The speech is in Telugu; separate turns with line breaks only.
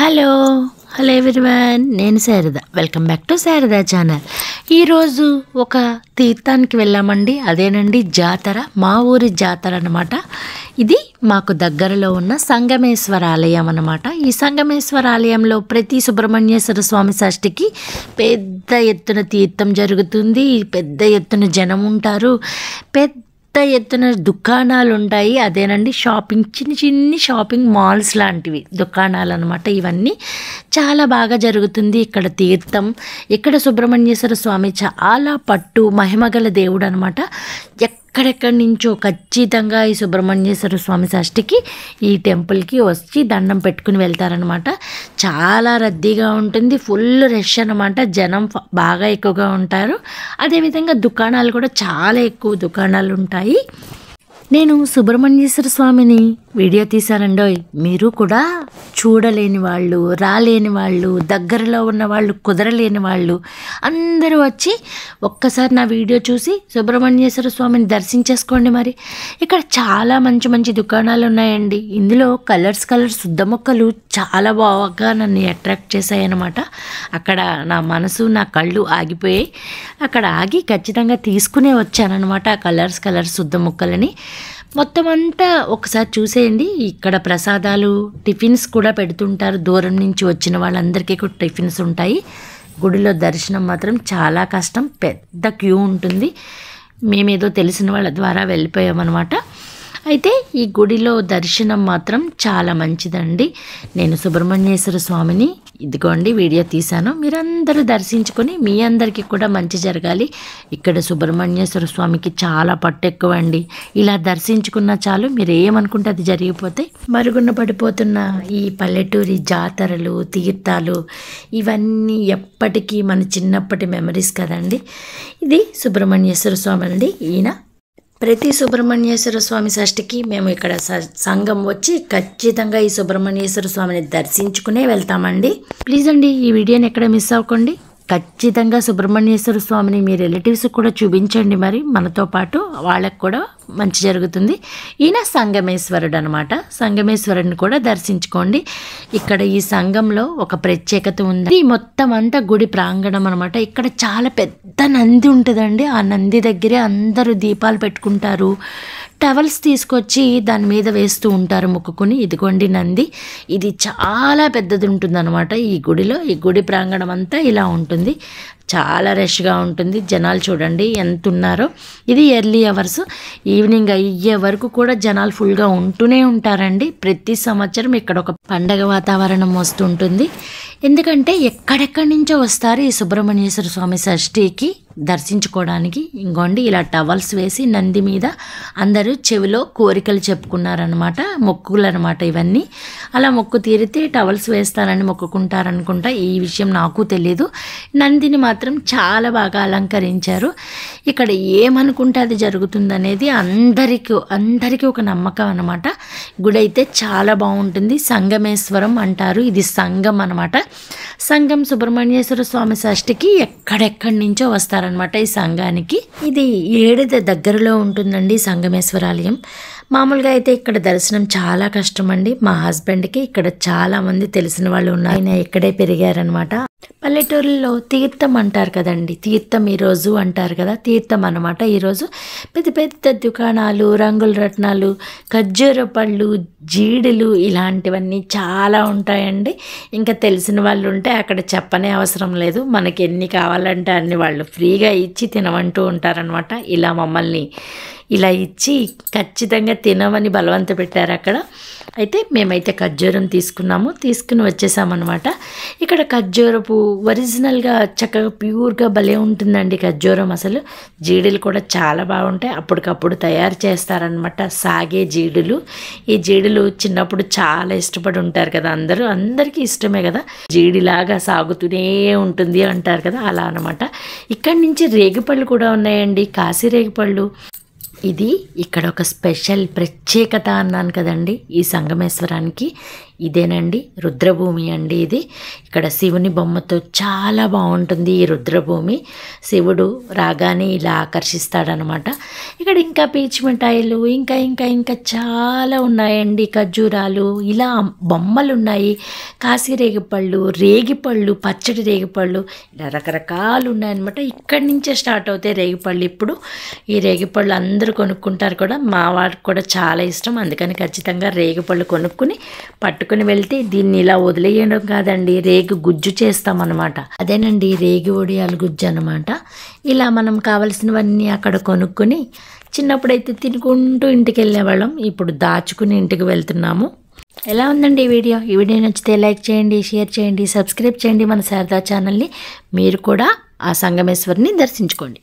హలో హలో ఎవ్రీవన్, నేను Sharada. Welcome back to Sharada channel. ఈరోజు ఒక తీర్థానికి వెళ్ళామండి. అదేనండి జాతర, మా ఊరి జాతర అన్నమాట. ఇది మాకు దగ్గరలో ఉన్న సంగమేశ్వర ఆలయం అన్నమాట. ఈ సంగమేశ్వర ఆలయంలో ప్రతి సుబ్రహ్మణ్యేశ్వర స్వామి షష్ఠికి పెద్ద ఎత్తున తీర్థం జరుగుతుంది. పెద్ద ఎత్తున జనం ఉంటారు. పెద్ద ఎత్తున దుకాణాలు ఉంటాయి. అదేనండి షాపింగ్, చిన్న చిన్ని షాపింగ్ మాల్స్ లాంటివి దుకాణాలు అనమాట. ఇవన్నీ చాలా బాగా జరుగుతుంది ఇక్కడ తీర్థం. ఇక్కడ సుబ్రహ్మణ్యేశ్వర స్వామి చాలా పట్టు మహిమగల దేవుడు అనమాట. ఎక్కడెక్కడి నుంచో ఖచ్చితంగా ఈ సుబ్రహ్మణ్యేశ్వర స్వామి షష్ఠికి ఈ టెంపుల్కి వచ్చి దండం పెట్టుకుని వెళ్తారనమాట. చాలా రద్దీగా ఉంటుంది, ఫుల్ రష్ అనమాట. జనం బాగా ఎక్కువగా ఉంటారు. అదేవిధంగా దుకాణాలు కూడా చాలా ఎక్కువ దుకాణాలు ఉంటాయి. నేను సుబ్రహ్మణ్యేశ్వర స్వామిని వీడియో తీశానండోయ్. మీరు కూడా చూడలేని వాళ్ళు, రాలేని వాళ్ళు, దగ్గరలో ఉన్న వాళ్ళు, కుదరలేని వాళ్ళు అందరూ వచ్చి ఒక్కసారి నా వీడియో చూసి సుబ్రహ్మణ్యేశ్వర స్వామిని దర్శించేసుకోండి. మరి ఇక్కడ చాలా మంచి మంచి దుకాణాలు ఉన్నాయండి. ఇందులో కలర్స్ శుద్ధ మొక్కలు చాలా బాగా నన్ను అట్రాక్ట్ చేశాయన్నమాట. అక్కడ నా మనసు, నా కళ్ళు ఆగిపోయాయి. అక్కడ ఆగి ఖచ్చితంగా తీసుకునే వచ్చానన్నమాట ఆ కలర్స్ శుద్ధ మొక్కలని. మొత్తం అంతా ఒకసారి చూసేయండి. ఇక్కడ ప్రసాదాలు, టిఫిన్స్ కూడా పెడుతుంటారు. దూరం నుంచి వచ్చిన వాళ్ళందరికీ కూడా టిఫిన్స్ ఉంటాయి. గుడిలో దర్శనం మాత్రం చాలా కష్టం, పెద్ద క్యూ ఉంటుంది. మేమేదో తెలిసిన వాళ్ళ ద్వారా వెళ్ళిపోయామన్నమాట. అయితే ఈ గుడిలో దర్శనం మాత్రం చాలా మంచిదండి. నేను సుబ్రహ్మణ్యేశ్వర స్వామిని ఇదిగోండి వీడియో తీశాను. మీరందరూ దర్శించుకొని మీ అందరికీ కూడా మంచి జరగాలి. ఇక్కడ సుబ్రహ్మణ్యేశ్వర స్వామికి చాలా పట్టు ఎక్కువ అండి. ఇలా దర్శించుకున్న చాలు, మీరు ఏమనుకుంటే అది జరిగిపోతాయి. మరుగున పడిపోతున్న ఈ పల్లెటూరి జాతరలు, తీర్థాలు ఇవన్నీ ఎప్పటికీ మన చిన్నప్పటి మెమరీస్ కదండి. ఇది సుబ్రహ్మణ్యేశ్వర స్వామి అండి. ఈయన ప్రతి సుబ్రహ్మణ్యేశ్వర స్వామి షష్ఠికి మేము ఇక్కడ సంఘం వచ్చి ఖచ్చితంగా ఈ సుబ్రహ్మణ్యేశ్వర స్వామిని దర్శించుకునే వెళ్తామండి. ప్లీజ్ అండి ఈ వీడియోని ఎక్కడ మిస్ అవ్వకండి. ఖచ్చితంగా సుబ్రహ్మణ్యేశ్వర స్వామిని మీ రిలేటివ్స్ కూడా చూపించండి. మరి మనతో పాటు వాళ్ళకు కూడా మంచి జరుగుతుంది. ఈయన సంగమేశ్వరుడు అనమాట. సంగమేశ్వరుడిని కూడా దర్శించుకోండి. ఇక్కడ ఈ సంఘంలో ఒక ప్రత్యేకత ఉంది. ఈ మొత్తం అంతా గుడి ప్రాంగణం అనమాట. ఇక్కడ చాలా పెద్ద నంది ఉంటుందండి. ఆ నంది దగ్గరే అందరూ దీపాలు పెట్టుకుంటారు. టవల్స్ తీసుకొచ్చి దాని మీద వేస్తూ ఉంటారు మొక్కుకుని. ఇదిగోండి నంది. ఇది చాలా పెద్దది ఉంటుందన్నమాట ఈ గుడిలో. ఈ గుడి ప్రాంగణం అంతా ఇలా ఉంటుంది. చాలా రష్గా ఉంటుంది. జనాలు చూడండి ఎంత ఉన్నారో. ఇది ఎర్లీ అవర్స్, ఈవినింగ్ అయ్యే వరకు కూడా జనాలు ఫుల్గా ఉంటూనే ఉంటారండి. ప్రతి సంవత్సరం ఇక్కడ ఒక పండగ వాతావరణం వస్తుంటుంది. ఎందుకంటే ఎక్కడెక్కడి నుంచో వస్తారు ఈ సుబ్రహ్మణ్యేశ్వర స్వామి షష్ఠికి దర్శించుకోవడానికి. ఇంకోండి ఇలా టవల్స్ వేసి నంది మీద అందరూ చెవిలో కోరికలు చెప్పుకున్నారనమాట, మొక్కులు అనమాట ఇవన్నీ. అలా మొక్కు తీరితే టవల్స్ వేస్తారని మొక్కుకుంటారనుకుంటా. ఈ విషయం నాకు తెలీదు. నందిని మాత్రం చాలా బాగా అలంకరించారు. ఇక్కడ ఏమనుకుంటే అది జరుగుతుందనేది అందరికీ ఒక నమ్మకం అనమాట. గుడి అయితే చాలా బాగుంటుంది. సంగమేశ్వరం అంటారు. ఇది సంఘం అనమాట. సంఘం సుబ్రహ్మణ్యేశ్వర స్వామి షష్ఠికి ఎక్కడెక్కడి నుంచో వస్తారనమాట ఈ సంఘానికి. ఇది ఏడుద దగ్గరలో ఉంటుందండి సంగమేశ్వర ఆలయం. మామూలుగా అయితే ఇక్కడ దర్శనం చాలా కష్టం అండి. మా హస్బెండ్కి ఇక్కడ చాలా మంది తెలిసిన వాళ్ళు ఉన్నారు. ఆయన ఇక్కడే పెరిగారనమాట. పల్లెటూరులో తీర్థం అంటారు కదండి, తీర్థం ఈరోజు అంటారు కదా, తీర్థం అనమాట. ఈరోజు పెద్ద పెద్ద దుకాణాలు, రంగుల రత్నాలు, ఖర్జూర పళ్ళు, జీడులు ఇలాంటివన్నీ చాలా ఉంటాయండి. ఇంకా తెలిసిన వాళ్ళు ఉంటే అక్కడ చెప్పనే అవసరం లేదు. మనకి ఎన్ని కావాలంటే అన్ని వాళ్ళు ఫ్రీగా ఇచ్చి తినమంటూ ఉంటారనమాట. ఇలా మమ్మల్ని ఇలా ఇచ్చి ఖచ్చితంగా తినమని బలవంత పెట్టారు అక్కడ. అయితే మేమైతే ఖర్జూరం తీసుకుని వచ్చేసామన్నమాట. ఇక్కడ ఖర్జూరపు ఒరిజినల్గా చక్కగా ప్యూర్గా భలే ఉంటుందండి ఖర్జూరం. అసలు జీడులు కూడా చాలా బాగుంటాయి. అప్పటికప్పుడు తయారు చేస్తారనమాట సాగే జీడులు. ఈ జీడులు చిన్నప్పుడు చాలా ఇష్టపడి ఉంటారు కదా అందరికీ ఇష్టమే కదా. జీడిలాగా సాగుతూనే ఉంటుంది అంటారు కదా, అలా అనమాట. ఇక్కడి నుంచి రేగిపళ్ళు కూడా ఉన్నాయండి, కాశీ రేగిపళ్ళు. ఇది ఇక్కడ ఒక స్పెషల్ ప్రత్యేకత అన్నాను కదండి ఈ సంగమేశ్వరానికి. ఇదేనండి రుద్రభూమి అండి. ఇది ఇక్కడ శివుని బొమ్మతో చాలా బాగుంటుంది ఈ రుద్రభూమి. శివుడు రాగానే ఇలా ఆకర్షిస్తాడనమాట. ఇక్కడ ఇంకా పీచు మిఠాయిలు ఇంకా ఇంకా ఇంకా చాలా ఉన్నాయండి, ఖర్జూరాలు, ఇలా బొమ్మలు ఉన్నాయి. కాశీ రేగిపళ్ళు, పచ్చడి రేగిపళ్ళు, ఇలా రకరకాలు ఉన్నాయన్నమాట. ఇక్కడి నుంచే స్టార్ట్ అవుతాయి రేగిపళ్ళు. ఇప్పుడు ఈ రేగిపళ్ళు అందరూ కొనుక్కుంటారు కూడా, మా వారికి కూడా చాలా ఇష్టం. అందుకని ఖచ్చితంగా రేగిపళ్ళు కొనుక్కుని పట్టుకుని వెళ్తే దీన్ని ఇలా వదిలేయడం కాదండి, రేగి గుజ్జు చేస్తామన్నమాట. అదేనండి రేగి ఒడియాలు గుజ్జు అనమాట. ఇలా మనం కావలసినవన్నీ అక్కడ కొనుక్కొని చిన్నప్పుడైతే తినుకుంటూ ఇంటికి వెళ్ళేవాళ్ళం. ఇప్పుడు దాచుకుని ఇంటికి వెళ్తున్నాము. ఎలా ఉందండి ఈ వీడియో? ఈ వీడియో నచ్చితే లైక్ చేయండి, షేర్ చేయండి, సబ్స్క్రైబ్ చేయండి మన శారదా ఛానల్ని. మీరు కూడా ఆ సంగమేశ్వరిని దర్శించుకోండి.